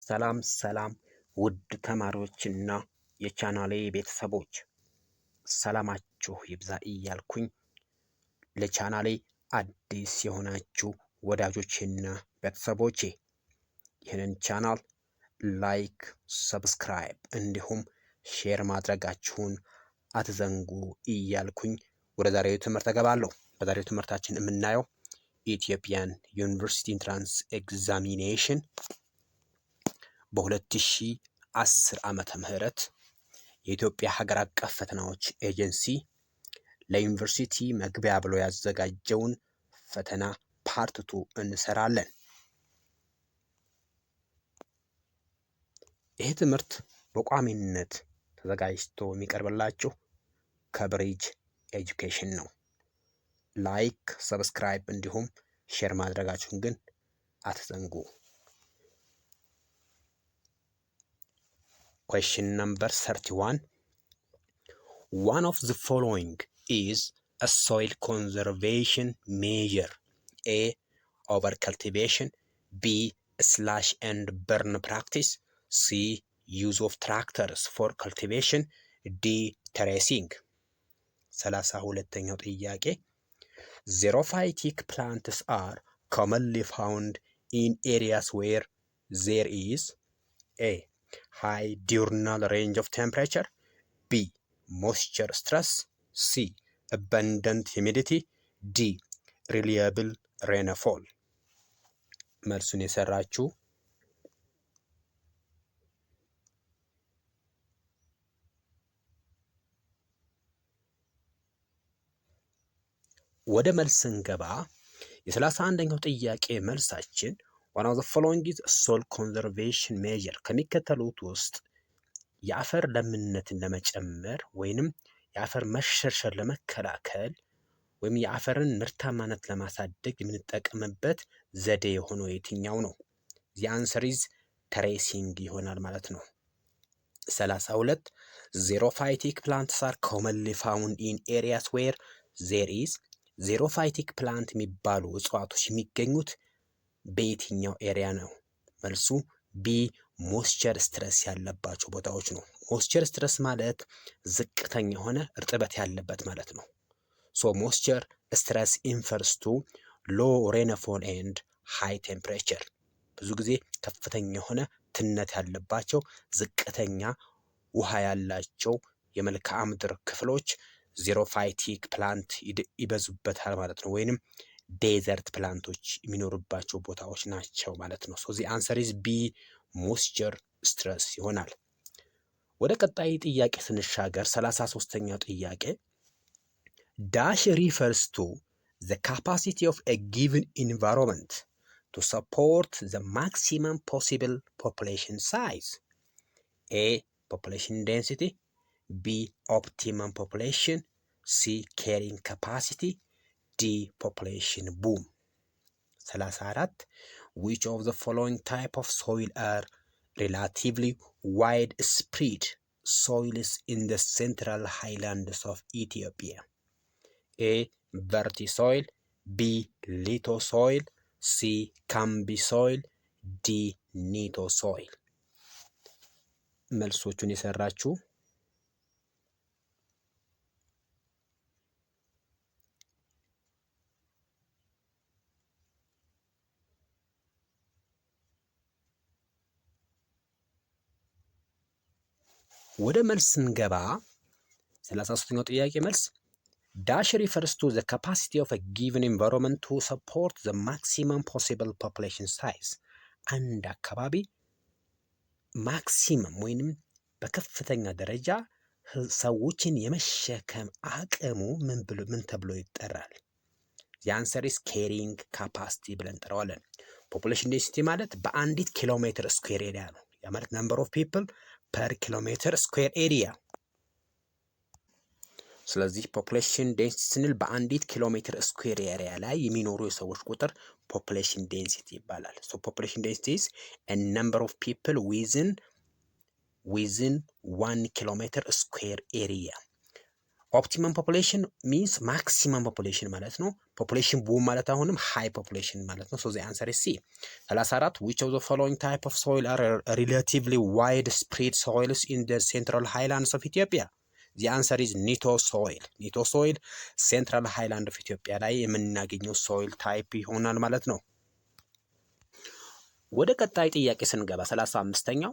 ሰላም ውድ ተማሪዎችና የቻናሌ ቤተሰቦች ሰላማችሁ ይብዛ እያልኩኝ ለቻናሌ አዲስ የሆናችሁ ወዳጆቼና ቤተሰቦቼ ይህንን ቻናል ላይክ፣ ሰብስክራይብ እንዲሁም ሼር ማድረጋችሁን አትዘንጉ እያልኩኝ ወደ ዛሬው ትምህርት እገባለሁ። በዛሬው ትምህርታችን የምናየው ኢትዮጵያን ዩኒቨርሲቲ ኢንትራንስ ኤግዛሚኔሽን በ2010 ዓመተ ምህረት የኢትዮጵያ ሀገር አቀፍ ፈተናዎች ኤጀንሲ ለዩኒቨርሲቲ መግቢያ ብሎ ያዘጋጀውን ፈተና ፓርት 2 እንሰራለን። ይህ ትምህርት በቋሚነት ተዘጋጅቶ የሚቀርብላችሁ ከብሪጅ ኤጁኬሽን ነው። ላይክ፣ ሰብስክራይብ እንዲሁም ሼር ማድረጋችሁን ግን አትዘንጉ። Question number 31. One of the following is a soil conservation measure. A. Overcultivation. B. Slash and burn practice. C. Use of tractors for cultivation. D. Terracing. 32ኛው ጥያቄ Xerophytic plants are commonly found in areas where there is A. high diurnal range of temperature. B. moisture stress. C. abundant humidity. D. reliable rainfall. መልሱን የሰራችሁ ወደ መልስ እንገባ። የ31ኛው ጥያቄ መልሳችን one of the following is soil conservation measure ከሚከተሉት ውስጥ የአፈር ለምነትን ለመጨመር ወይንም የአፈር መሸርሸር ለመከላከል ወይም የአፈርን ምርታማነት ለማሳደግ የምንጠቀምበት ዘዴ የሆነው የትኛው ነው? the answer is terracing ይሆናል ማለት ነው። 32 Xerophytic plants are commonly found in areas where there is Xerophytic plant የሚባሉ እጽዋቶች የሚገኙት በየትኛው ኤሪያ ነው? መልሱ ቢ ሞስቸር ስትረስ ያለባቸው ቦታዎች ነው። ሞስቸር ስትረስ ማለት ዝቅተኛ የሆነ እርጥበት ያለበት ማለት ነው። ሶ ሞስቸር ስትረስ ኢንፈርስ ቱ ሎ ሬንፎል ኤንድ ሃይ ቴምፕሬቸር። ብዙ ጊዜ ከፍተኛ የሆነ ትነት ያለባቸው ዝቅተኛ ውሃ ያላቸው የመልክዓ ምድር ክፍሎች ዜሮፋይቲክ ፕላንት ይበዙበታል ማለት ነው። ወይንም ዴዘርት ፕላንቶች የሚኖሩባቸው ቦታዎች ናቸው ማለት ነው። ሶ ዚ አንሰር ኢዝ ቢ ሞስቸር ስትረስ ይሆናል። ወደ ቀጣይ ጥያቄ ስንሻገር 33ኛው ጥያቄ ዳሽ ሪፈርስ ቱ ዘ ካፓሲቲ ኦፍ ኤ ጊቭን ኢንቫይሮንመንት ቱ ሰፖርት ዘ ማክሲመም ፖሲብል ፖፑሌሽን ሳይዝ። ኤ ፖፑሌሽን ዴንሲቲ፣ ቢ ኦፕቲመም ፖፑሌሽን፣ ሲ ካሪንግ ካፓሲቲ፣ D population boom. 34 Which of the following type of soil are relatively widespread soils in the central highlands of Ethiopia? A. vertisoil, B. lithosoil, C. cambi soil, D. nitosoil. መልሶቹን የሰራችሁ ወደ መልስ ስንገባ 33ኛው ጥያቄ መልስ ዳሽ ሪፈርስ ቱ ዘ ካፓሲቲ ኦፍ ኤ ጊቨን ኢንቫይሮንመንት ቱ ሰፖርት ዘ ማክሲመም ፖሲብል ፖፑሌሽን ሳይዝ። አንድ አካባቢ ማክሲመም ወይንም በከፍተኛ ደረጃ ሰዎችን የመሸከም አቅሙ ምን ተብሎ ይጠራል? the answer is carrying capacity ብለን እንጠራዋለን። ፖፑሌሽን ዴንሲቲ ማለት በአንዲት ኪሎ ሜትር ስኩዌር ኤሪያ ነው። ያ ማለት ነምበር ኦፍ ፒፕል ፐር ኪሎሜትር ስኩዌር ኤሪያ። ስለዚህ ፖፑሌሽን ዴንሲቲ ስንል በአንዲት ኪሎ ሜትር ስኩዌር ኤሪያ ላይ የሚኖሩ የሰዎች ቁጥር ፖፑሌሽን ዴንሲቲ ይባላል። ሶ ፖፑሌሽን ዴንሲቲ ኢዝ a number of people within 1 ኪሎሜትር ስኩዌር ኤሪያ። ኦፕቲመም ፖፑሌሽን ሚንስ ማክሲመም ፖፑሌሽን ማለት ነው። ፖፑሌሽን ቡም ማለት አሁንም ሃይ ፖፑሌሽን ማለት ነው። ሶ ዘ አንሰር ኢዝ ሲ። 34 which of the following type of soil are relatively widespread soils in the central highlands of Ethiopia? the answer is ኒቶ ሶይል። ኒቶ ሶይል ሴንትራል ሃይላንድ ኦፍ ኢትዮጵያ ላይ የምናገኘው ሶይል ታይፕ ይሆናል ማለት ነው። ወደ ቀጣይ ጥያቄ ስንገባ 35ኛው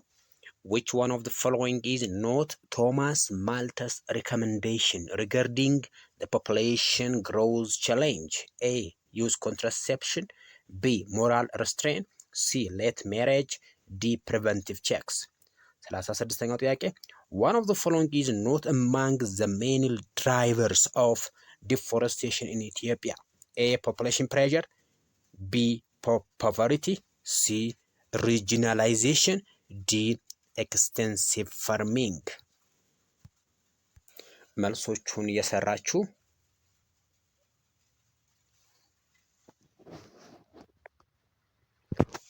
which one of the following is not Thomas Malthus recommendation regarding the population growth challenge? A. Use contraception. B. Moral restraint. C. Late marriage. D. Preventive checks. 36ኛው ጥያቄ one of the following is not among the main drivers of deforestation in Ethiopia? A. Population pressure. B. Poverty. C. Regionalization. D. ኤክስቴንሲቭ ፋርሚንግ። መልሶቹን እየሰራችሁ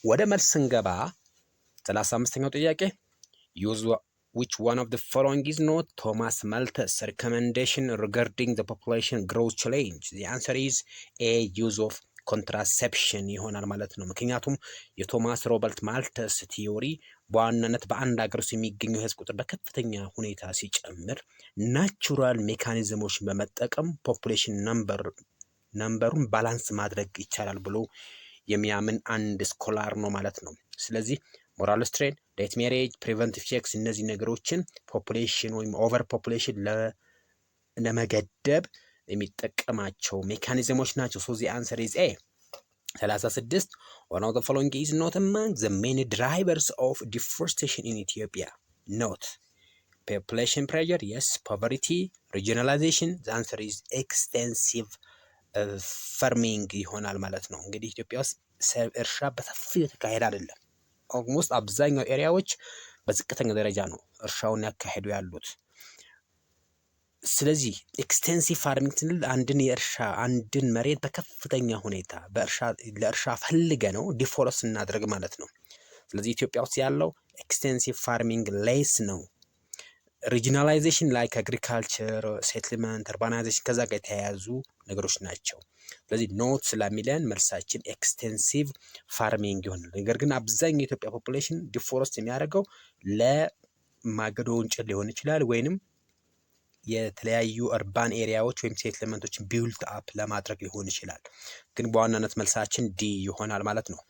ወደ መልስ ስንገባ 35ኛው ጥያቄ use which one of the following is not Thomas Malthus recommendation regarding the population growth challenge? the answer is A. use of ኮንትራሴፕሽን ይሆናል ማለት ነው። ምክንያቱም የቶማስ ሮበርት ማልተስ ቲዮሪ በዋናነት በአንድ ሀገር ውስጥ የሚገኘው የህዝብ ቁጥር በከፍተኛ ሁኔታ ሲጨምር ናቹራል ሜካኒዝሞችን በመጠቀም ፖፑሌሽን ነምበሩን ባላንስ ማድረግ ይቻላል ብሎ የሚያምን አንድ ስኮላር ነው ማለት ነው። ስለዚህ ሞራል ስትሬን፣ ሌት ሜሬጅ፣ ፕሪቨንቲቭ ቼክስ እነዚህ ነገሮችን ፖፑሌሽን ወይም ኦቨር ፖፑሌሽን ለመገደብ የሚጠቀማቸው ሜካኒዝሞች ናቸው። ሶ the answer is A. 36 one of the following is not among the main drivers of deforestation in Ethiopia? Not population pressure. Yes. Poverty. Regionalization. The answer is extensive farming ይሆናል ማለት ነው። እንግዲህ ኢትዮጵያ ውስጥ እርሻ በሰፊው የተካሄደ አይደለም። ኦልሞስት አብዛኛው ኤሪያዎች በዝቅተኛ ደረጃ ነው እርሻውን ያካሄዱ ያሉት። ስለዚህ ኤክስቴንሲቭ ፋርሚንግ ስንል አንድን መሬት በከፍተኛ ሁኔታ ለእርሻ ፈልገ ነው ዲፎረስት እናድርግ ማለት ነው። ስለዚህ ኢትዮጵያ ውስጥ ያለው ኤክስቴንሲቭ ፋርሚንግ ሌስ ነው። ሪጂናላይዜሽን ላይክ አግሪካልቸር፣ ሴትልመንት፣ አርባናይዜሽን ከዛ ጋር የተያያዙ ነገሮች ናቸው። ስለዚህ ኖት ስለሚለን መልሳችን ኤክስቴንሲቭ ፋርሚንግ ይሆናል። ነገር ግን አብዛኛው የኢትዮጵያ ፖፑሌሽን ዲፎረስት የሚያደርገው ለማገዶ እንጨት ሊሆን ይችላል ወይንም የተለያዩ አርባን ኤሪያዎች ወይም ሴትልመንቶችን ቢልድ አፕ ለማድረግ ሊሆን ይችላል። ግን በዋናነት መልሳችን ዲ ይሆናል ማለት ነው።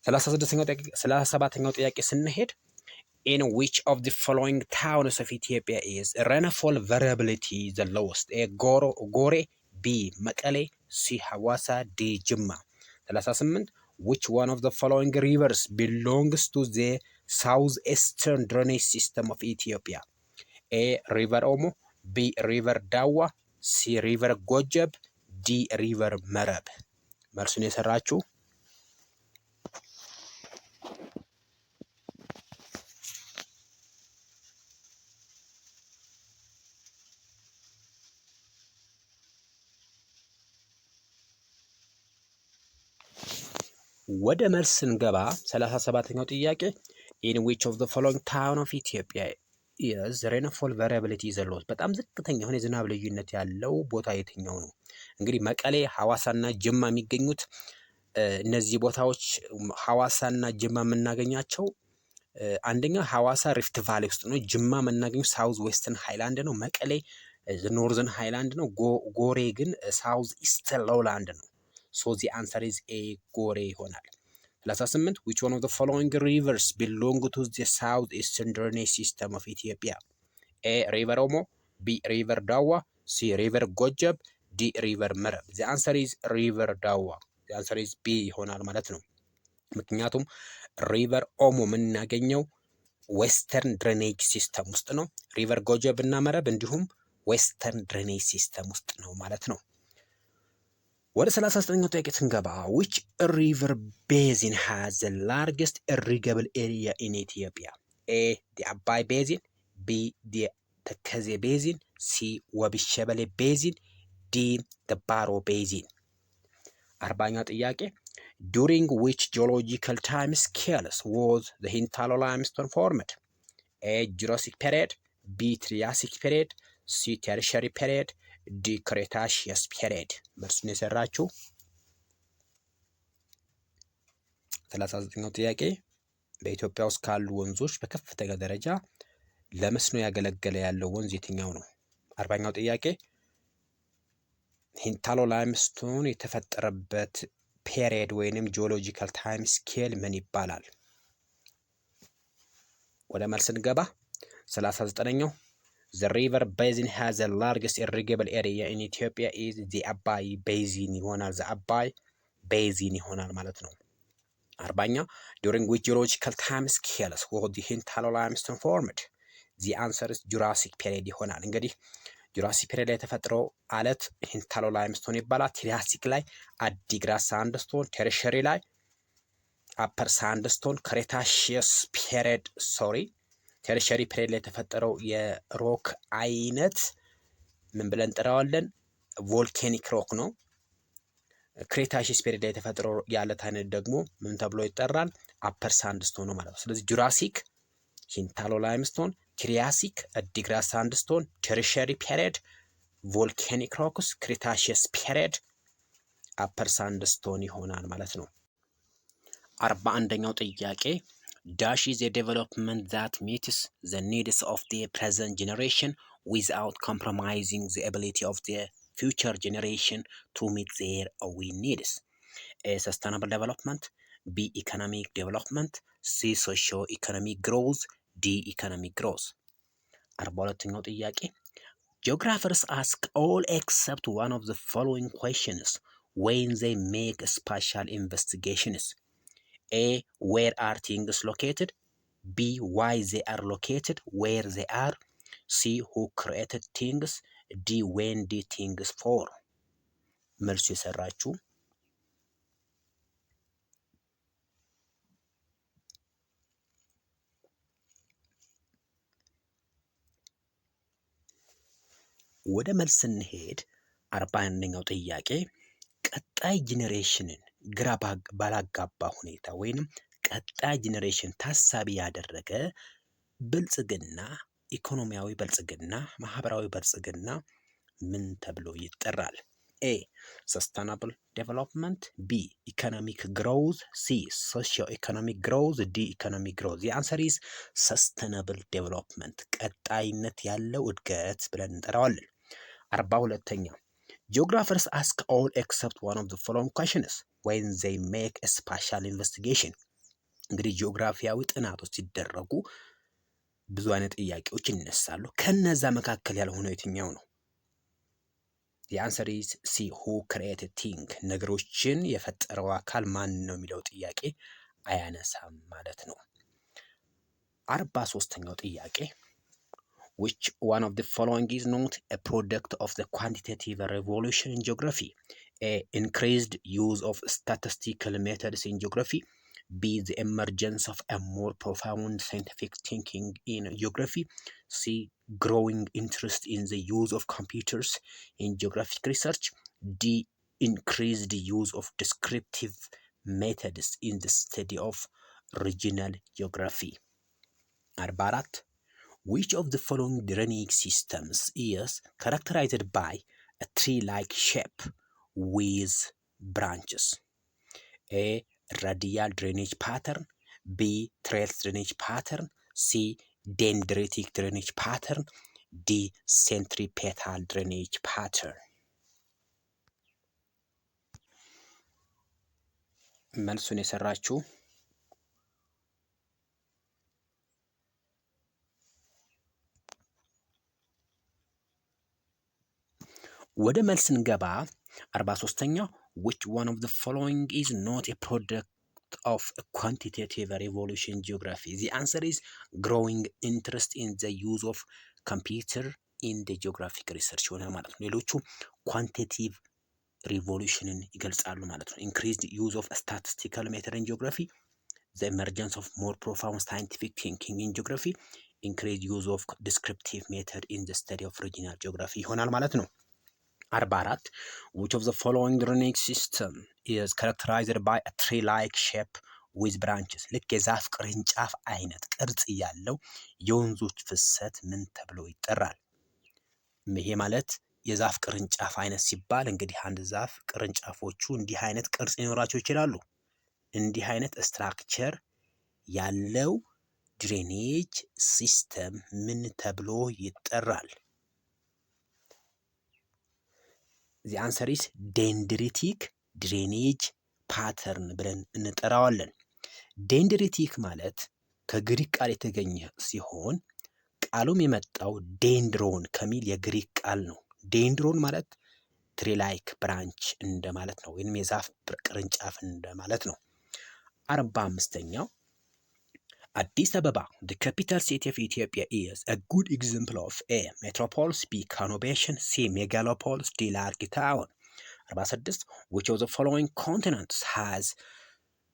37ኛው ጥያቄ ስንሄድ in which of the following towns of Ethiopia is rainfall variability the lowest? A. ጎሬ፣ B. መቀሌ፣ C. ሐዋሳ፣ D. ጅማ። 38 which one of the following rivers belongs to the southeastern drainage system of Ethiopia? A. river Omo. B. ሪቨር ዳዋ፣ ሲ ሪቨር ጎጀብ፣ ዲ ሪቨር መረብ። መልሱን የሰራችሁ ወደ መልስ ስንገባ 37ኛው ጥያቄ in which of the following town of Ethiopia is rainfall variability the lowest? በጣም ዝቅተኛ የሆነ የዝናብ ልዩነት ያለው ቦታ የትኛው ነው? እንግዲህ መቀሌ፣ ሐዋሳና ጅማ የሚገኙት እነዚህ ቦታዎች ሐዋሳና ጅማ የምናገኛቸው አንደኛ ሐዋሳ ሪፍት ቫሊ ውስጥ ነው። ጅማ የምናገኘው ሳውዝ ዌስተርን ሃይላንድ ነው። መቀሌ ኖርዘርን ሃይላንድ ነው። ጎሬ ግን ሳውዝ ኢስተርን ሎውላንድ ነው። ሶ the answer is A. ጎሬ ይሆናል። 38 which one of the following rivers belong to the southeastern drainage system of Ethiopia? A. river Omo, B. river Dawa, C. river ጎጀብ፣ D. river መረብ። the answer is river ዳዋ። the answer is B ይሆናል ማለት ነው። ምክንያቱም ሪቨር ኦሞ የምናገኘው ዌስተርን ድሬኔጅ ሲስተም ውስጥ ነው። ሪቨር ጎጀብ እና መረብ እንዲሁም ዌስተርን ድሬኔጅ ሲስተም ውስጥ ነው ማለት ነው። ወደ 39ኛው ጥያቄ ስንገባ which river basin has the largest irrigable area in Ethiopia? A. the አባይ basin, B. the ተከዜ basin, C. ወቢሸበሌ basin, D. the ባሮ basin። 40ኛው ጥያቄ during which geological time scales was the Hintalo limestone formed? A. Jurassic period, B. Triassic period, ሲ ተርሸሪ ፔሪየድ፣ ዲ ክሬታሺየስ ፔሪየድ። መልሱን የሰራችሁ 39ኛው ጥያቄ በኢትዮጵያ ውስጥ ካሉ ወንዞች በከፍተኛ ደረጃ ለመስኖ ያገለገለ ያለው ወንዝ የትኛው ነው? 40ኛው ጥያቄ ሂንታሎ ላይምስቶን የተፈጠረበት ፔሪየድ ወይንም ጂኦሎጂካል ታይም ስኬል ምን ይባላል? ወደ መልስ እንገባ። 39ኛው The river basin has the largest irrigable area in Ethiopia is the አባይ ቤዚን ይሆናል። the አባይ ቤዚን ይሆናል ማለት ነው። 40ኛ during which geological time scales was the Hintalo limestone formed? the answer is Jurassic period ይሆናል። እንግዲህ ጁራሲክ ፔሪየድ ላይ የተፈጠረው አለት ሂንታሎ ላይምስቶን ይባላል። ትሪያሲክ ላይ አዲግራት ሳንድስቶን፣ ተርሸሪ ላይ አፐር ሳንድስቶን፣ ክሬታሺየስ ፔሪየድ ተርሸሪ ፔሪየድ ላይ የተፈጠረው የሮክ አይነት ምን ብለን እንጠራዋለን? ቮልካኒክ ሮክ ነው። ክሬታሺየስ ፔሪየድ ላይ የተፈጠረው የአለት አይነት ደግሞ ምን ተብሎ ይጠራል? አፐር ሳንድስቶን ነው ማለት ነው። ስለዚህ ጁራሲክ ሂንታሎ ላይምስቶን፣ ትሪያሲክ አዲግራት ሳንድስቶን፣ ተርሸሪ ፔሪየድ ቮልካኒክ ሮክስ፣ ክሬታሺየስ ፔሪየድ አፐር ሳንድስቶን ይሆናል ማለት ነው። 41ኛው ጥያቄ ዳሽ ኢዝ ኤ ዴቨሎፕመንት ዛት ሚትስ ዘ ኒድስ ኦፍ ዘ ፕሬዘንት ጄኔሬሽን ዊዝአውት ኮምፕሮማይዚንግ ዘ ኤቢሊቲ ኦፍ ዘ ፊውቸር ጄኔሬሽን ቱ ሚት ዜር ኦውን ኒድስ? ኤ ሰስቴናብል ዴቨሎፕመንት፣ ቢ ኢኮኖሚክ ዴቨሎፕመንት፣ ሲ ሶሾ ኢኮኖሚክ ግሮዝ፣ ዲ ኢኮኖሚክ ግሮዝ። 42ኛው ጥያቄ Geographers ask all except one of the following questions when they make spatial investigations. A. Where are things located? B. Why they are located, where they are. C. Who created things. D. When did things form? መልሱ የሰራችሁ ወደ መልስ ስንሄድ 41ኛው ጥያቄ ቀጣይ ጄኔሬሽንን ግራ ባላጋባ ሁኔታ ወይንም ቀጣይ ጄኔሬሽን ታሳቢ ያደረገ ብልጽግና፣ ኢኮኖሚያዊ ብልጽግና፣ ማህበራዊ ብልጽግና ምን ተብሎ ይጠራል? ኤ ሰስቴናብል ዴቨሎፕመንት፣ ቢ ኢኮኖሚክ ግሮዝ፣ ሲ ሶሺዮ ኢኮኖሚክ ግሮዝ፣ ዲ ኢኮኖሚክ ግሮዝ። የአንሰር ኢዝ ሰስቴናብል ዴቨሎፕመንት፣ ቀጣይነት ያለው እድገት ብለን እንጠራዋለን። 42ኛ ጂኦግራፈርስ አስክ ኦል ኤክሰፕት ዋን ኦፍ ዘ ፎሎዊንግ ኩዌሽንስ ዌን ዜይ ሜክ ኤ ስፓሻል ኢንቨስቲጌሽን። እንግዲህ ጂኦግራፊያዊ ጥናቶች ሲደረጉ ብዙ አይነት ጥያቄዎች ይነሳሉ። ከነዛ መካከል ያልሆነው የትኛው ነው? የአንሰር ኢዝ ሲ ሁ ክሪኤትድ ቲንግ፣ ነገሮችን የፈጠረው አካል ማን ነው የሚለው ጥያቄ አያነሳም ማለት ነው። 43ኛው ጥያቄ which one of the following is not a product of the quantitative revolution in geography? A. Increased use of statistical methods in geography. B. The emergence of a more profound scientific thinking in geography. C. Growing interest in the use of computers in geographic research. D. Increased use of descriptive methods in the study of regional geography. 44 Which of the following drainage systems is characterized by a tree-like shape with branches? A. Radial drainage pattern. B. Trail drainage pattern. C. Dendritic drainage pattern. D. Centripetal drainage pattern. መልሱን የሰራችሁ ወደ መልስ እንገባ። 43ኛው which one of the following is not a product of a quantitative revolution in geography? The answer is growing interest in the use of computer in the geographic research ይሆናል ማለት ነው። ሌሎቹ ኳንቲቲቭ ሪቮሉሽንን ይገልጻሉ ማለት ነው። increased use of statistical method in geography, the emergence of more profound scientific thinking in geography, increased use of descriptive method in the study of regional geography ይሆናል ማለት ነው። 44 which of the following drainage system is characterized by a tree-like shape with branches? ልክ የዛፍ ቅርንጫፍ አይነት ቅርጽ ያለው የወንዞች ፍሰት ምን ተብሎ ይጠራል? ይሄ ማለት የዛፍ ቅርንጫፍ አይነት ሲባል እንግዲህ አንድ ዛፍ ቅርንጫፎቹ እንዲህ አይነት ቅርጽ ሊኖራቸው ይችላሉ። እንዲህ አይነት ስትራክቸር ያለው ድሬኔጅ ሲስተም ምን ተብሎ ይጠራል? ዚ አንሰር ኢዝ ዴንድሪቲክ ድሬኔጅ ፓተርን ብለን እንጠራዋለን። ዴንድሪቲክ ማለት ከግሪክ ቃል የተገኘ ሲሆን ቃሉም የመጣው ዴንድሮን ከሚል የግሪክ ቃል ነው። ዴንድሮን ማለት ትሪ ላይክ ብራንች እንደማለት ነው፣ ወይም የዛፍ ቅርንጫፍ እንደማለት ነው። 45ኛው አዲስ አበባ the capital city of Ethiopia is a good example of a metropolis, B conurbation, C megalopolis, D large town. 46 which of the following continents has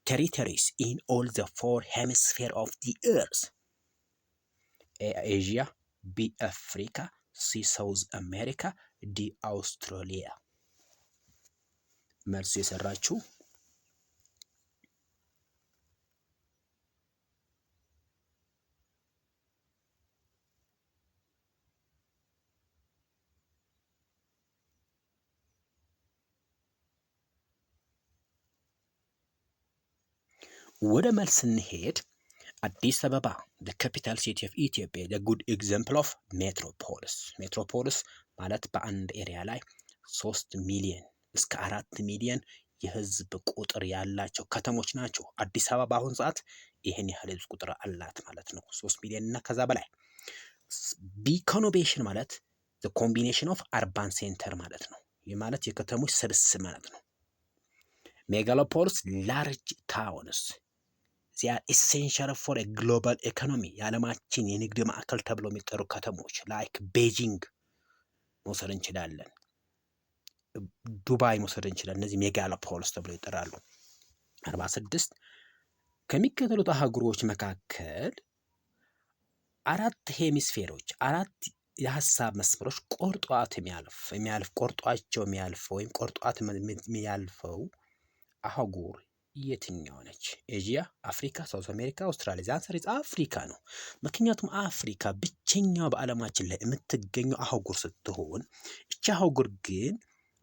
territories in all the four hemispheres of the earth? A Asia, B Africa, C South America, D Australia. መልሱ የሰራችሁ ወደ መልስ እንሄድ። አዲስ አበባ the capital city of Ethiopia the good example of metropolis. metropolis ማለት በአንድ ኤሪያ ላይ 3 ሚሊዮን እስከ 4 ሚሊዮን የህዝብ ቁጥር ያላቸው ከተሞች ናቸው። አዲስ አበባ በአሁኑ ሰዓት ይሄን ያህል ህዝብ ቁጥር አላት ማለት ነው፣ 3 ሚሊዮን እና ከዛ በላይ። ቢ ኮኑርቤሽን ማለት the combination of urban center ማለት ነው። ይህ ማለት የከተሞች ስብስብ ማለት ነው። ሜጋሎፖሊስ ላርጅ ታውንስ they are essential for a global economy የዓለማችን የንግድ ማዕከል ተብሎ የሚጠሩ ከተሞች ላይክ ቤጂንግ መውሰድ እንችላለን፣ ዱባይ መውሰድ እንችላለን። እነዚህ ሜጋሎፖሊስ ተብሎ ይጠራሉ። 46 ከሚከተሉት አህጉሮች መካከል አራት ሄሚስፌሮች አራት የሀሳብ መስመሮች ቆርጧቸው የሚያልፈው አህጉር የትኛው ነች? ኤዥያ፣ አፍሪካ፣ ሳውዝ አሜሪካ፣ አውስትራሊያ። ዛንሰር አፍሪካ ነው። ምክንያቱም አፍሪካ ብቸኛው በዓለማችን ላይ የምትገኘው አህጉር ስትሆን እቺ አህጉር ግን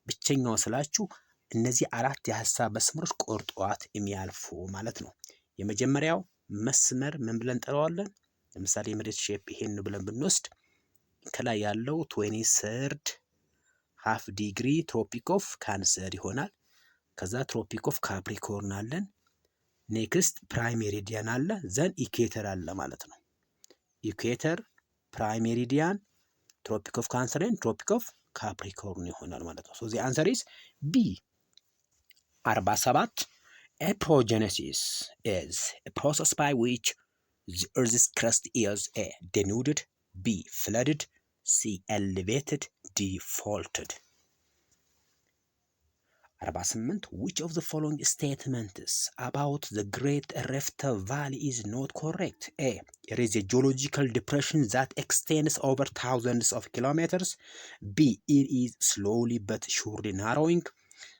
ብቸኛው ስላችሁ እነዚህ አራት የሀሳብ መስመሮች ቆርጧት የሚያልፉ ማለት ነው። የመጀመሪያው መስመር ምን ብለን እንጠራዋለን? ለምሳሌ የመሬት ሼፕ ይሄን ብለን ብንወስድ ከላይ ያለው 23rd ሃፍ ዲግሪ ትሮፒክ ኦፍ ካንሰር ይሆናል። ከዛ ትሮፒክ ኦፍ ካፕሪኮርን አለን። ኔክስት ፕራይም ሜሪዲያን አለ። ዘን ኢኩዌተር አለ ማለት ነው። ኢኩዌተር፣ ፕራይም ሜሪዲያን፣ ትሮፒክ ኦፍ ካንሰር ኤንድ ትሮፒክ ኦፍ ካፕሪኮርን ይሆናል ማለት ነው። ሶ ዚ አንሰር ኢዝ ቢ። 47 ኤፕሮጀነሲስ ኢዝ a process by which the earth's crust is A denuded, B flooded, C elevated, D faulted. 48 which of the following statements about the Great Rift Valley is not correct? A it is a geological depression that extends over thousands of kilometers. B it is slowly but surely narrowing.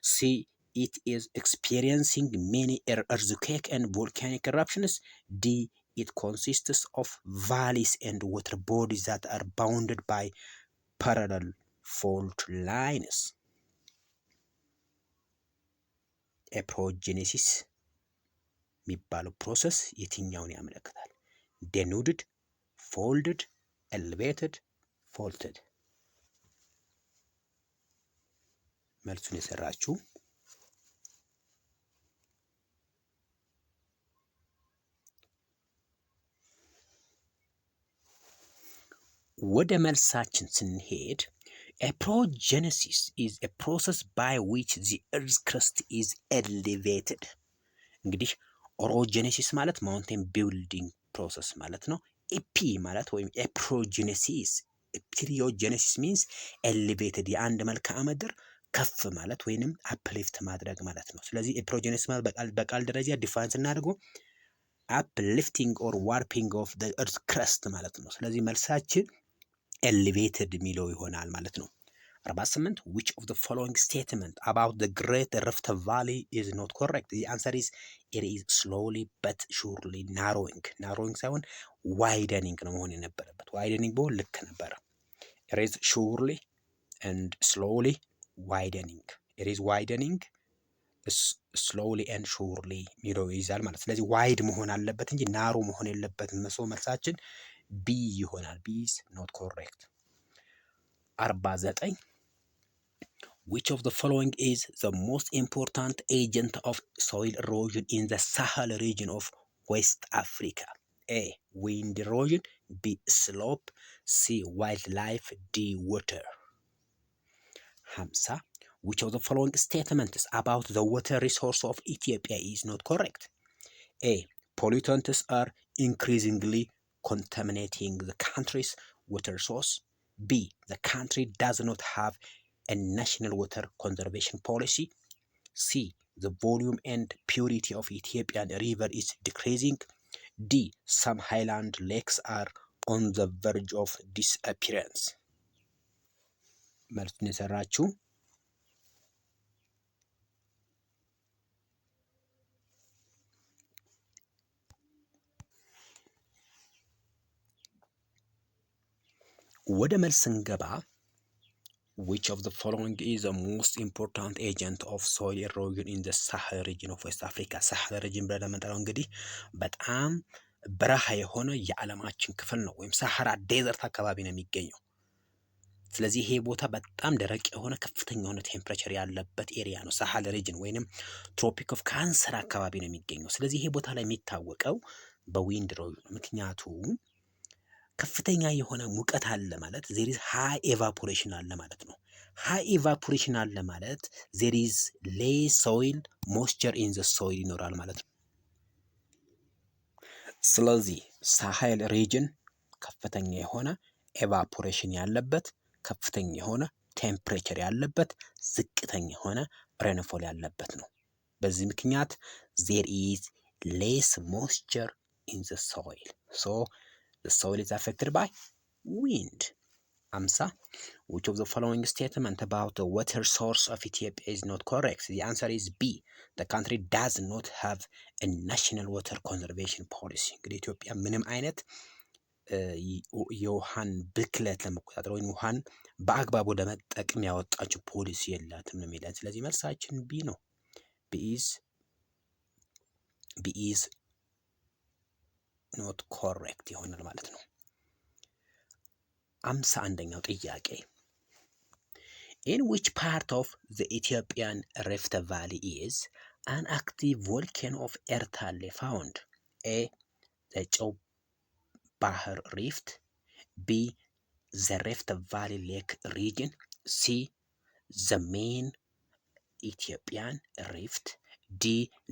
C it is experiencing many earthquakes and volcanic eruptions. D it consists of valleys and water bodies that are bounded by parallel fault lines. ኤፕሮጀኔሲስ የሚባለው ፕሮሰስ የትኛውን ያመለክታል? ዴኑድድ፣ ፎልድድ፣ ኤሌቬትድ፣ ፎልትድ። መልሱን የሰራችሁ ወደ መልሳችን ስንሄድ ኤፕሮጀነሲስ is a process by which the earth's crust is elevated። እንግዲህ ኦሮጀኔሲስ ማለት ማውንቴን ቢልዲንግ ፕሮሰስ ማለት ነው። ኤፒ ማለት ወይም ኤፕሮጀነሲስ ፒሪዮጀነሲስ ሚንስ ኤሌቬትድ የአንድ መልክዓ ምድር ከፍ ማለት ወይንም አፕሊፍት ማድረግ ማለት ነው። ስለዚህ ኤፕሮጀነሲስ ማለት በቃል ደረጃ ዲፋይን ስናደርገው አፕሊፍቲንግ ኦር ዋርፒንግ ኦፍ ዘ እርዝ ክረስት ማለት ነው። ስለዚህ መልሳችን ኤሌቬትድ የሚለው ይሆናል ማለት ነው። 48 which of the following statement about the Great Rift Valley is not correct? The answer is it is slowly but surely narrowing ሳይሆን widening ነው መሆን የነበረበት። widening ቢሆን ልክ ነበረ። it is surely and slowly widening. It is widening slowly and surely የሚለው ይይዛል ማለት። ስለዚህ ዋይድ መሆን አለበት እንጂ ናሮ መሆን የለበትም። መስሎ መልሳችን ቢ ይሆናል። ቢ is not correct። 49 Which of the following is the most important agent of soil erosion in the Sahel region of West Africa? A. Wind erosion. B. Slope. C. Wildlife. D. Water. 50 Which of the following statements about the water resource of Ethiopia is not correct? A. Pollutants are increasingly contaminating the country's water source. B. The country does not have a national water conservation policy. C. The volume and purity of Ethiopian river is decreasing. D. Some highland lakes are on the verge of disappearance. መልሱን የሰራችሁ ወደ መልስ እንገባ። Which of the following is the most important agent of soil erosion in the Sahel region of West Africa? ሳህል ሪጅን ብለን የምንጠራው እንግዲህ በጣም በረሃ የሆነ የዓለማችን ክፍል ነው፣ ወይም ሳሐራ ዴዘርት አካባቢ ነው የሚገኘው። ስለዚህ ይሄ ቦታ በጣም ደረቅ የሆነ ከፍተኛ የሆነ ቴምፕሬቸር ያለበት ኤሪያ ነው። ሳሐል ሪጅን ወይንም ትሮፒክ ኦፍ ካንሰር አካባቢ ነው የሚገኘው። ስለዚህ ይሄ ቦታ ላይ የሚታወቀው በዊንድ ኢሮዥን ነው። ምክንያቱም ከፍተኛ የሆነ ሙቀት አለ ማለት ዜር ኢዝ ሃይ ኤቫፖሬሽን አለ ማለት ነው። ሃይ ኤቫፖሬሽን አለ ማለት ዜር ኢዝ ሌስ ሶይል ሞይስቸር ኢን ዘ ሶይል ይኖራል ማለት ነው። ስለዚህ ሳሐል ሪጅን ከፍተኛ የሆነ ኤቫፖሬሽን ያለበት፣ ከፍተኛ የሆነ ቴምፕሬቸር ያለበት፣ ዝቅተኛ የሆነ ሬንፎል ያለበት ነው። በዚህ ምክንያት ዜር ኢዝ ሌስ ሞይስቸር ኢን ዘ ሶይል ሶ the soil is affected by wind. 50 Which of the following statement about the water source of Ethiopia is not correct? The answer is B. The country does not have a national water conservation policy. እንግዲህ ኢትዮጵያ ምንም አይነት የውሃን ብክለት ለመቆጣጠር ወይም ውሃን በአግባቡ ለመጠቀም ያወጣችው ፖሊሲ የላትም ነው የሚለን። ስለዚህ መልሳችን ቢ ነው። B is not correct ይሆናል ማለት ነው። 51ኛው ጥያቄ In which part of the Ethiopian Rift Valley is an active volcano of Ertaale found? A. The ጨው ባህር rift. B. The Rift Valley Lake region. C. The main Ethiopian rift. D.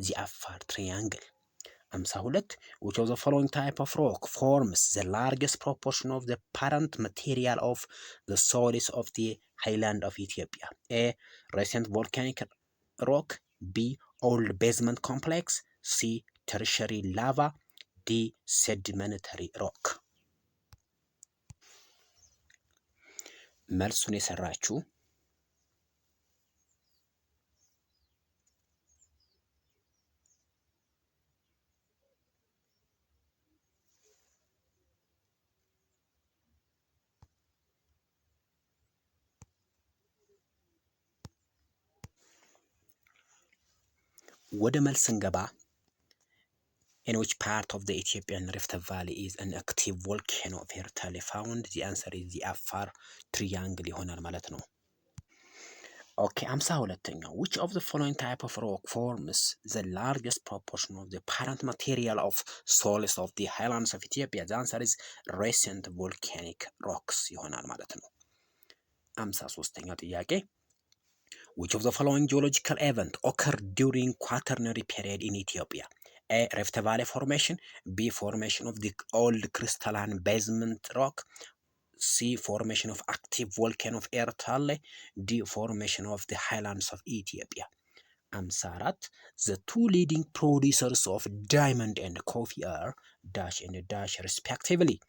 The Afar triangle. 52 Which of the following type of rock forms the largest proportion of the parent material of the soils of the highland of Ethiopia? A. Recent volcanic rock. B. Old basement complex. C. Tertiary lava. D. Sedimentary rock. መልሱን የሰራችሁ ወደ መልስ እንገባ። In which part of the Ethiopian Rift Valley is an active volcano of Ertaale found? The answer is the Afar triangle ይሆናል ማለት ነው። ኦኬ 52ኛው Which of the following type of rock forms the largest proportion of the parent material of soils of the highlands of Ethiopia? The answer is recent volcanic rocks ይሆናል ማለት ነው። 53ኛው ጥያቄ Which of the following geological event occurred during Quaternary period in Ethiopia? A. Rift Valley formation. B. Formation of the old crystalline basement rock. C. Formation of active volcano of Ertaale. D. Formation of the highlands of Ethiopia. 54 The two leading producers of diamond and coffee are dash and dash respectively.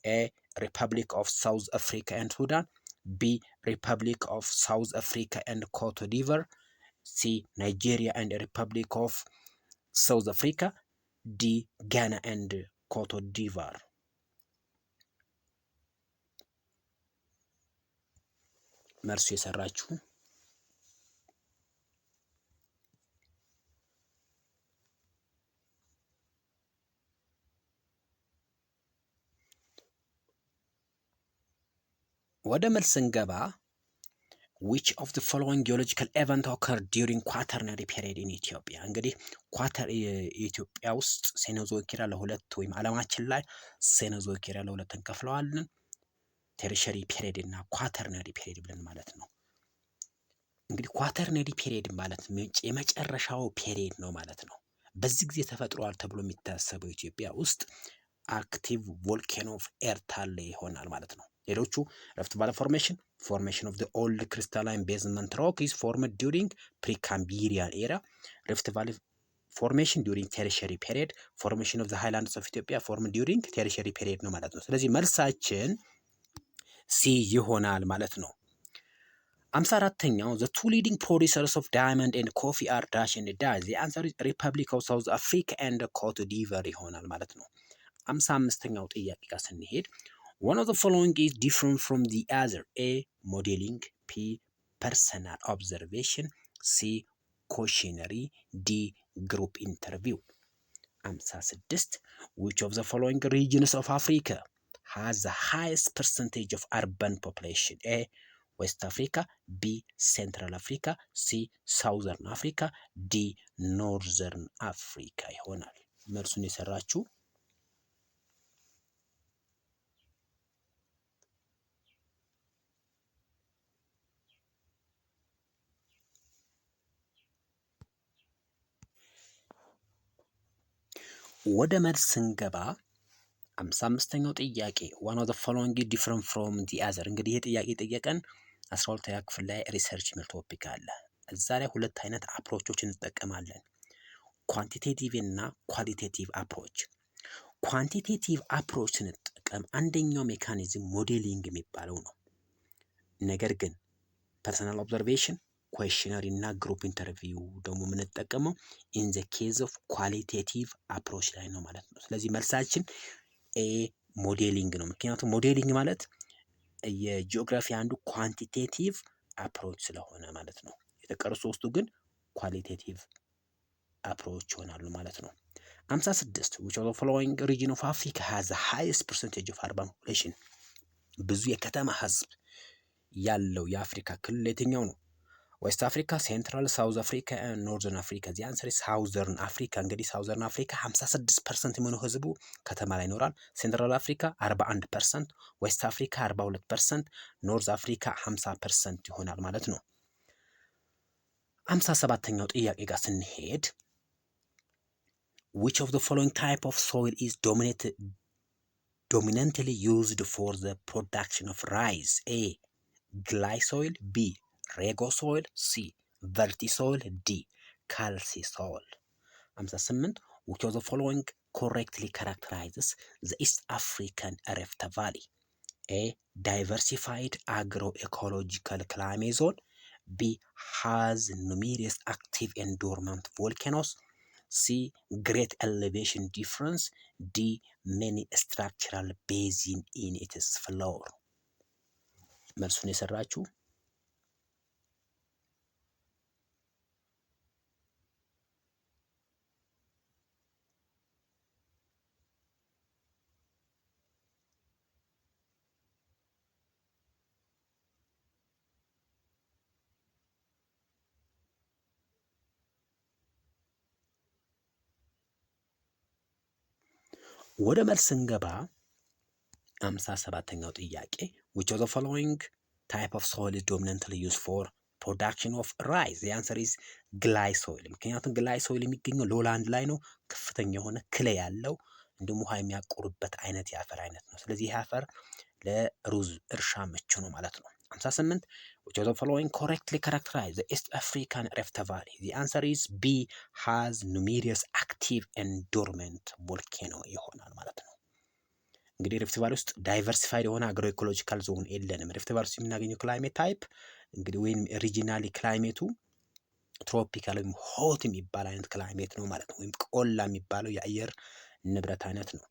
A. Republic of South Africa and Sudan. B. Republic of South Africa and Cote d'Ivoire. C. Nigeria and Republic of South Africa. D. Ghana and Cote d'Ivoire. መልሱ የሰራችሁ ወደ መልስ እንገባ። which of the following geological event occurred during quaternary period in Ethiopia? እንግዲህ ኢትዮጵያ ውስጥ ሴኖዞይክ ኢራ ለሁለት ወይም ዓለማችን ላይ ሴኖዞይክ ኢራ ለሁለት እንከፍለዋለን። ቴርሸሪ ፔሪድ እና ኳተርነሪ ፔሪድ ብለን ማለት ነው። እንግዲህ ኳተርነሪ ፔሪድ ማለት የመጨረሻው ፔሪድ ነው ማለት ነው። በዚህ ጊዜ ተፈጥሯል ተብሎ የሚታሰበው ኢትዮጵያ ውስጥ አክቲቭ ቮልኬኖ ኦፍ ኤርታሌ ይሆናል ማለት ነው። ሌሎቹ ረፍት ቫሊ ፎርሜሽን ኦፍ ዘ ኦልድ ክሪስታላይን ቤዝመንት ሮክ ኢዝ ፎርምድ ዱሪንግ ፕሪካምቢሪያን ኤራ፣ ረፍት ቫሊ ፎርሜሽን ዱሪንግ ቴሪሸሪ ፔሪድ፣ ፎርሜሽን ኦፍ ዘ ሃይላንድስ ኦፍ ኢትዮጵያ ፎርምድ ዱሪንግ ቴሪሸሪ ፔሪድ ነው ማለት ነው። ስለዚህ መልሳችን ሲ ይሆናል ማለት ነው። 54ኛው ዘ ቱ ሊዲንግ ፕሮዲሰርስ ኦፍ ዳይመንድ ኤንድ ኮፊ አር ዳሽ ኤንድ ዳሽ ዘ አንሰር ኢዝ ሪፐብሊክ ኦፍ ሳውዝ አፍሪካ ኤንድ ኮት ዲቨር ይሆናል ማለት ነው። 55ኛው ጥያቄ ጋር ስንሄድ one of the following is different from the other: A. modeling, P. personal observation, C. cautionary, D. group interview. 56 which of the following regions of Africa has the highest percentage of urban population? A. West Africa, B. Central Africa, C. Southern Africa, D. Northern Africa ይሆናል። መልሱን የሰራችሁ ወደ መልስ ስንገባ 55ኛው ጥያቄ one of the following is different from the other። እንግዲህ ይሄ ጥያቄ ጠየቀን 12ኛ ክፍል ላይ ሪሰርች የሚል ቶፒክ አለ። እዛ ላይ ሁለት አይነት አፕሮቾችን እንጠቀማለን፣ ኳንቲቴቲቭ እና ኳሊቴቲቭ አፕሮች። ኳንቲቴቲቭ አፕሮች ስንጠቀም አንደኛው ሜካኒዝም ሞዴሊንግ የሚባለው ነው። ነገር ግን ፐርሰናል ኦብዘርቬሽን፣ ኩዌሽነሪ እና ግሩፕ ኢንተርቪው ደግሞ የምንጠቀመው ኢን ዘ ኬዝ ኦፍ ኳሊቴቲቭ አፕሮች ላይ ነው ማለት ነው። ስለዚህ መልሳችን ኤ ሞዴሊንግ ነው። ምክንያቱም ሞዴሊንግ ማለት የጂኦግራፊ አንዱ ኳንቲቴቲቭ አፕሮች ስለሆነ ማለት ነው። የተቀሩ ሶስቱ ግን ኳሊቴቲቭ አፕሮች ይሆናሉ ማለት ነው። 56 which of the following region of Africa has the highest percentage of urban population? ብዙ የከተማ ህዝብ ያለው የአፍሪካ ክልል የትኛው ነው? ዌስት አፍሪካ፣ ሴንትራል፣ ሳውዝ አፍሪካ፣ ኖርዘርን አፍሪካ። ዚ አንሰር ሳውዘርን አፍሪካ። እንግዲህ ሳውዘርን አፍሪካ 56% የሚሆነው ህዝቡ ከተማ ላይ ይኖራል። ሴንትራል አፍሪካ 41%፣ ዌስት አፍሪካ 42%፣ ኖርዝ አፍሪካ 50% ይሆናል ማለት ነው። 57ኛው ጥያቄ ጋር ስንሄድ which of the following type of soil is dominantly used for the production of rice? A. clay soil, B. rego soil, C. verti soil, D. calci soil. 58 which of the following correctly characterizes the East African Rift Valley? A. diversified agroecological climate zone, B. has numerous active and dormant volcanoes, C. great elevation difference, D. many structural basin in its floor. መልሱን የሰራችሁ ወደ መልስ እንገባ። 57ኛው ጥያቄ which of the following type of soil is dominantly used for production of rice? the answer is ግላይ ሶይል። ምክንያቱም ግላይ ሶይል የሚገኘው ሎላንድ ላይ ነው። ከፍተኛ የሆነ ክሌ ያለው እንዲሁም ውሃ የሚያቆርበት አይነት የአፈር አይነት ነው። ስለዚህ ይህ አፈር ለሩዝ እርሻ ምቹ ነው ማለት ነው። 58 which of the following correctly characterize the East African Rift Valley? the answer is B. has numerous active and dormant volcano ይሆናል ማለት ነው። እንግዲህ ሪፍት ቫሊ ውስጥ ዳይቨርሲፋይድ የሆነ አግሮ ኢኮሎጂካል ዞን የለንም። ሪፍት ቫሊ ውስጥ የምናገኘው ክላይሜት ታይፕ እንግዲህ ወይም ሪጂናሊ ክላይሜቱ ትሮፒካል ወይም ሆት የሚባል አይነት ክላይሜት ነው ማለት ነው። ወይም ቆላ የሚባለው የአየር ንብረት አይነት ነው።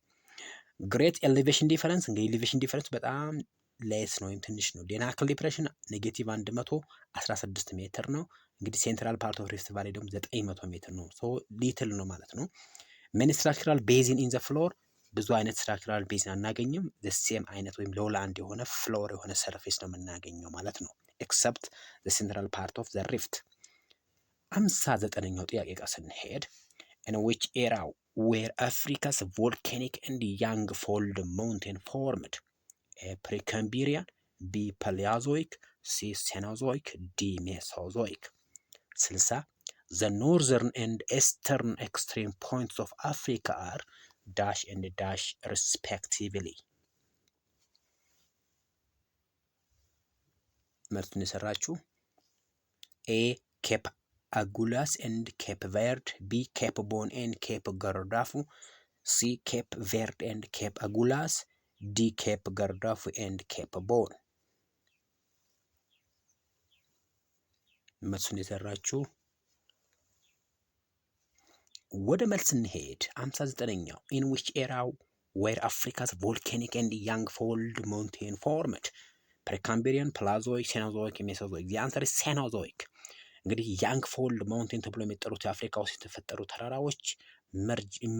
ግሬት ኤሌቬሽን ዲፈረንስ እንግዲህ ኤሌቬሽን ዲፈረንስ በጣም ሌስ ነው ወይም ትንሽ ነው። ዴናክል ዲፕሬሽን ኔጌቲቭ 116 ሜትር ነው። እንግዲህ ሴንትራል ፓርት ኦፍ ሪፍት ቫሊ ደግሞ 900 ሜትር ነው። ሶ ሊትል ነው ማለት ነው። ሜኒ ስትራክቸራል ቤዚን ኢን ዘ ፍሎር ብዙ አይነት ስትራክቸራል ቤዚን አናገኝም። ዘ ሴም አይነት ወይም ሎውላንድ የሆነ ፍሎር የሆነ ሰርፌስ ነው የምናገኘው ማለት ነው። ኤክሰፕት ዘ ሴንትራል ፓርት ኦፍ ዘ ሪፍት። 59ኛው ጥያቄ ጋር ስንሄድ in which era were Africa's volcanic and young fold mountain formed? A Precambrian, B Paleozoic, C Cenozoic, D Mesozoic. 60 The northern and eastern extreme points of Africa are dash and dash respectively. መልሱን የሰራችሁ A Cape Agulhas and Cape Verde, B Cape Bon and Cape Gardafu, C Cape Verde and Cape Agulhas, D Cape Gardafu and Cape Bon. መልሱን የሰራችሁ ወደ መልስ እንሄድ። 59ኛው in which era were Africa's volcanic and young fold mountain formed? Precambrian, Paleozoic, Cenozoic, Mesozoic. The answer is Cenozoic. እንግዲህ ያንግ ፎልድ ማውንቴን ተብሎ የሚጠሩት የአፍሪካ ውስጥ የተፈጠሩ ተራራዎች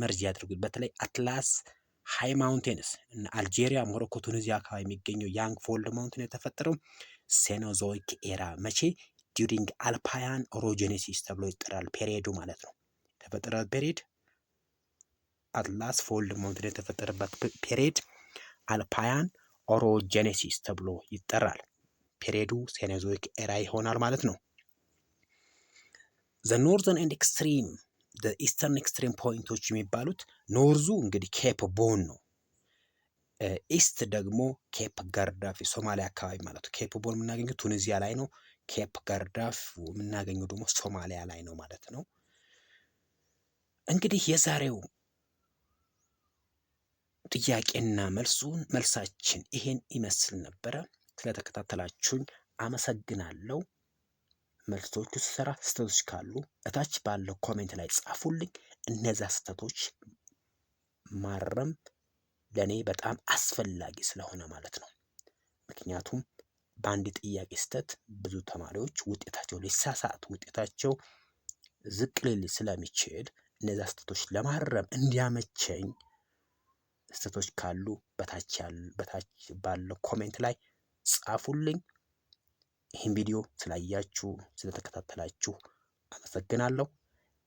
መርጅ ያድርጉት። በተለይ አትላስ ሃይ ማውንቴንስ እና አልጄሪያ፣ ሞሮኮ፣ ቱኒዚያ አካባቢ የሚገኘው ያንግ ፎልድ ማውንቴን የተፈጠረው ሴኖዞይክ ኤራ መቼ? ዲዩሪንግ አልፓያን ኦሮጀኔሲስ ተብሎ ይጠራል። ፔሪዮዱ ማለት ነው። የተፈጠረ ፔሪድ አትላስ ፎልድ ማውንቴን የተፈጠረበት ፔሪድ አልፓያን ኦሮጀኔሲስ ተብሎ ይጠራል። ፔሪዮዱ ሴኖዞይክ ኤራ ይሆናል ማለት ነው። ዘ ኖርዘርን ኤንድ ኤክስትሪም ዘ ኢስተርን ኤክስትሪም ፖይንቶች የሚባሉት ኖርዙ እንግዲህ ኬፕ ቦን ነው። ኢስት ደግሞ ኬፕ ጋርዳፍ ሶማሊያ አካባቢ ማለት ነው። ኬፕ ቦን የምናገኘው ቱኒዚያ ላይ ነው። ኬፕ ጋርዳፍ የምናገኘው ደግሞ ሶማሊያ ላይ ነው ማለት ነው። እንግዲህ የዛሬው ጥያቄና መልሳችን ይሄን ይመስል ነበረ። ስለተከታተላችሁኝ አመሰግናለሁ። መልሶቹ ስሰራ ስህተቶች ካሉ እታች ባለው ኮሜንት ላይ ጻፉልኝ። እነዛ ስህተቶች ማረም ለኔ በጣም አስፈላጊ ስለሆነ ማለት ነው። ምክንያቱም በአንድ ጥያቄ ስህተት ብዙ ተማሪዎች ውጤታቸው ሊሳሳት ውጤታቸው ዝቅ ሊል ስለሚችል እነዛ ስህተቶች ለማረም እንዲያመቸኝ ስህተቶች ካሉ በታች ባለው ኮሜንት ላይ ጻፉልኝ። ይህን ቪዲዮ ስላያችሁ ስለተከታተላችሁ አመሰግናለሁ።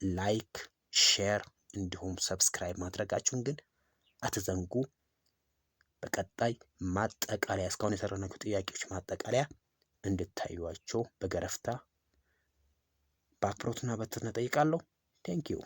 ላይክ፣ ሼር እንዲሁም ሰብስክራይብ ማድረጋችሁን ግን አትዘንጉ። በቀጣይ ማጠቃለያ እስካሁን የሰራናቸው ጥያቄዎች ማጠቃለያ እንድታዩዋቸው በገረፍታ በአክብሮትና በትህትና እጠይቃለሁ። ቴንኪዩ